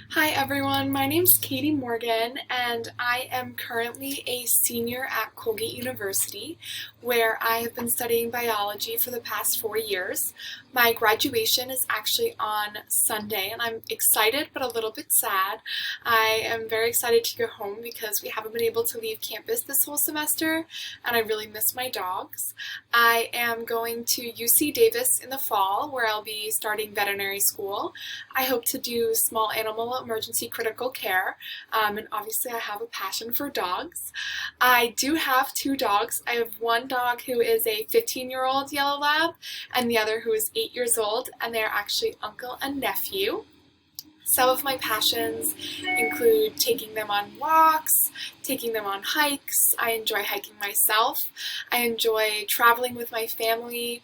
Hi everyone, my name's Catie Morgan and I am currently a senior at Colgate University where I have been studying biology for the past 4 years. My graduation is actually on Sunday and I'm excited but a little bit sad. I am very excited to go home because we haven't been able to leave campus this whole semester and I really miss my dogs. I am going to UC Davis in the fall where I'll be starting veterinary school. I hope to do small animal emergency critical care, and obviously I have a passion for dogs. I do have two dogs. I have one dog who is a 15-year-old yellow lab and the other who is 8 years old, and they're actually uncle and nephew. Some of my passions include taking them on walks, taking them on hikes. I enjoy hiking myself. I enjoy traveling with my family.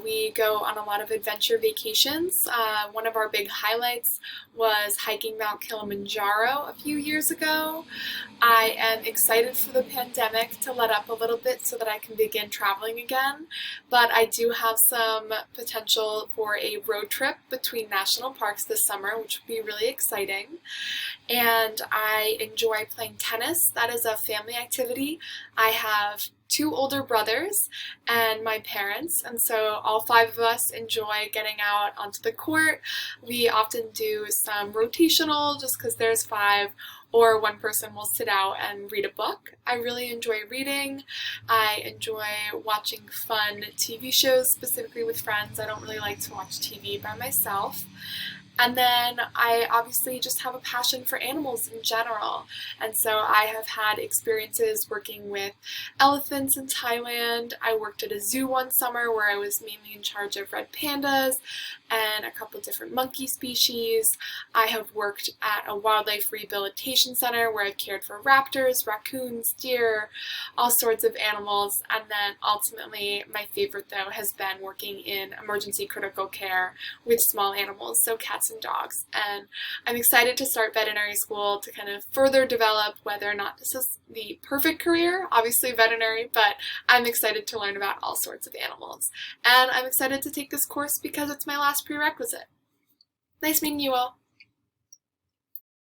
We go on a lot of adventure vacations. One of our big highlights was hiking Mount Kilimanjaro a few years ago. I am excited for the pandemic to let up a little bit so that I can begin traveling again, but I do have some potential for a road trip between national parks this summer, which would be really exciting. And I enjoy playing tennis. That is a family activity. I have two older brothers and my parents, and so all five of us enjoy getting out onto the court. We often do some rotational just because there's five, or one person will sit out and read a book. I really enjoy reading. I enjoy watching fun TV shows, specifically with friends. I don't really like to watch TV by myself. And then I obviously just have a passion for animals in general. And so I have had experiences working with elephants in Thailand. I worked at a zoo one summer where I was mainly in charge of red pandas and a couple different monkey species. I have worked at a wildlife rehabilitation center where I've cared for raptors, raccoons, deer, all sorts of animals. And then ultimately, my favorite though has been working in emergency critical care with small animals, so cats and dogs. And I'm excited to start veterinary school to kind of further develop whether or not this is the perfect career, obviously veterinary, but I'm excited to learn about all sorts of animals. And I'm excited to take this course because it's my last prerequisite. Nice meeting you all.